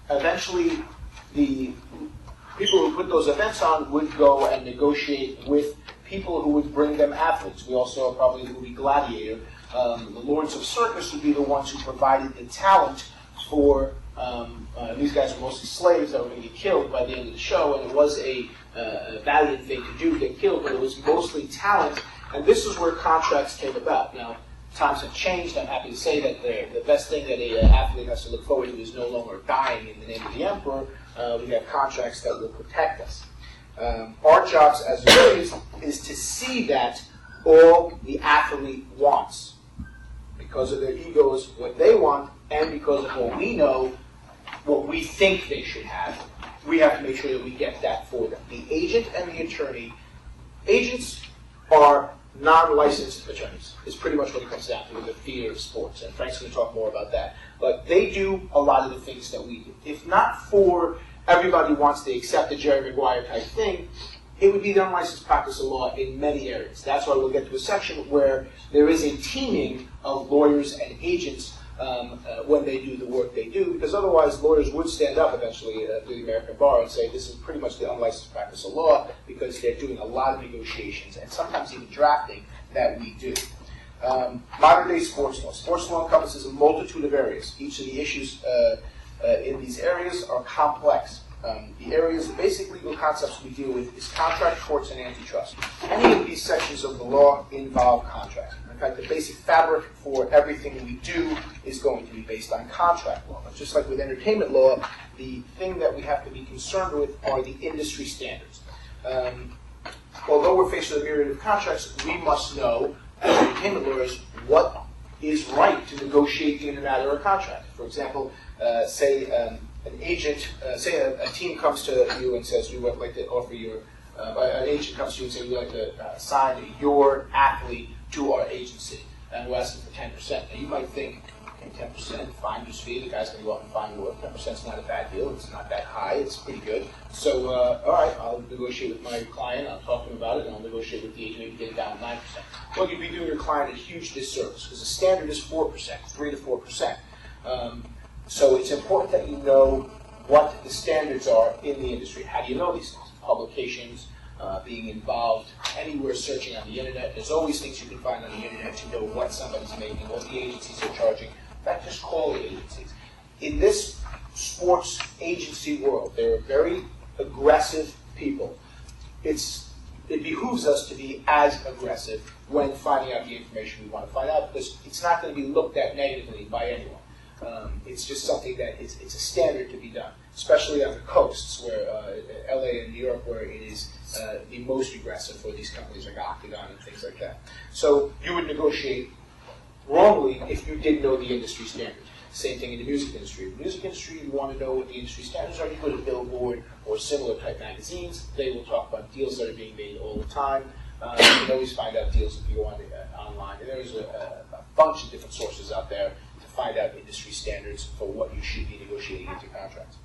eventually the people who put those events on would go and negotiate with people who would bring them athletes. We also saw probably the movie Gladiator. The Lords of Circus would be the ones who provided the talent for, these guys were mostly slaves that were going to get killed by the end of the show, and it was a valiant thing to do, get killed, but it was mostly talent, and this is where contracts came about. Now, times have changed. I'm happy to say that the best thing that an athlete has to look forward to is no longer dying in the name of the emperor. We have contracts that will protect us. Our jobs as lawyers is to see that all the athlete wants, because of their egos, what they want, and because of what we know, what we think they should have, we have to make sure that we get that for them. The agent and the attorney, agents are non-licensed attorneys, is pretty much what it comes down to in the theater of sports, and Frank's going to talk more about that. But they do a lot of the things that we do. If not for everybody wants to accept the Jerry Maguire type thing, it would be the unlicensed practice of law in many areas. That's why we'll get to a section where there is a teaming of lawyers and agents when they do the work they do, because otherwise lawyers would stand up eventually to the American bar and say this is pretty much the unlicensed practice of law, because they're doing a lot of negotiations and sometimes even drafting that we do. Modern day sports law. Sports law encompasses a multitude of areas. Each of the issues in these areas are complex. The areas, the basic legal concepts we deal with is contract, torts, and antitrust. Any of these sections of the law involve contracts. In fact, the basic fabric for everything we do is going to be based on contract law. But just like with entertainment law, the thing that we have to be concerned with are the industry standards. Although we're faced with a myriad of contracts, we must know, as entertainment lawyers, what is right to negotiate in a matter of contract. For example, say an agent, say a team comes to you and says, we would like to offer your, an agent comes to you and says, we'd like to sign your athlete to our agency, and we're asking for 10%. And you might think, okay, 10%, finder's fee, the guy's going to go out and find work. 10% is not a bad deal. It's not that high. It's pretty good. So, all right, I'll negotiate with my client. I'll talk to him about it, and I'll negotiate with the agent, maybe get it down to 9%. Well, you'd be doing your client a huge disservice, because the standard is 4%, 3 to 4%. So it's important that you know what the standards are in the industry. How do you know these things? Publications, being involved, anywhere searching on the internet. There's always things you can find on the internet to know what somebody's making, what the agencies are charging. In fact, just call the agencies. In this sports agency world, there are very aggressive people. It behooves us to be as aggressive when finding out the information we want to find out, because it's not going to be looked at negatively by anyone. It's just something that it's a standard to be done, especially on the coasts, where LA and New York, where it is the most aggressive for these companies like Octagon and things like that. So you would negotiate wrongly if you didn't know the industry standards. Same thing in the music industry. In the music industry, you want to know what the industry standards are. You go to Billboard or similar type magazines. They will talk about deals that are being made all the time. You can always find out deals if you go on online. And there's a bunch of different sources out there to find out industry standards for what you should be negotiating into contracts.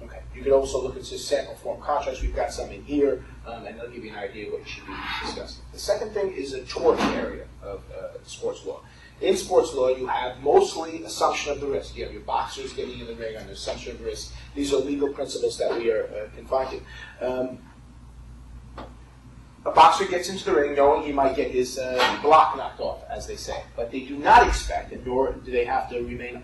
Okay. You could also look into sample form contracts. We've got some in here, and they'll give you an idea of what you should be discussing. The second thing is a tort area of sports law. In sports law, you have mostly assumption of the risk. You have your boxers getting in the ring on the assumption of risk. These are legal principles that we are confined to. A boxer gets into the ring knowing he might get his block knocked off, as they say. But they do not expect, and nor do they have to remain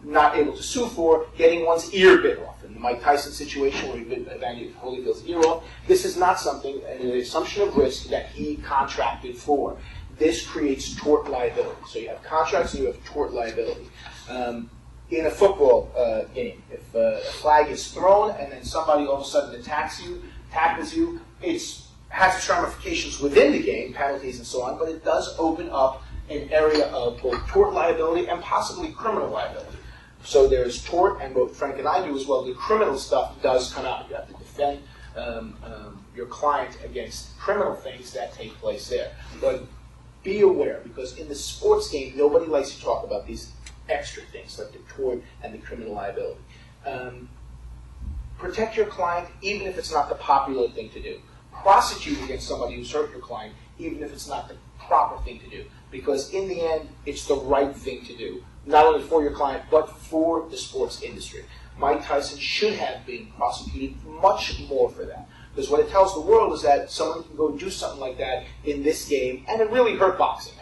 not able to sue for, getting one's ear bit off. In the Mike Tyson situation where he bit Evander Holyfield's ear off, this is not something, an assumption of risk that he contracted for. This creates tort liability. So you have contracts and you have tort liability. In a football game, if a flag is thrown and then somebody all of a sudden tackles you, it has its ramifications within the game, penalties and so on, but it does open up an area of both tort liability and possibly criminal liability. So there's tort, and what Frank and I do as well, the criminal stuff does come out. You have to defend your client against criminal things that take place there. But be aware, because in the sports game, nobody likes to talk about these extra things, like the tort and the criminal liability. Protect your client, even if it's not the popular thing to do. Prosecute against somebody who's hurt your client, even if it's not the proper thing to do. Because in the end, it's the right thing to do not only for your client, but for the sports industry. Mike Tyson should have been prosecuted much more for that. Because what it tells the world is that someone can go do something like that in this game, and it really hurt boxing.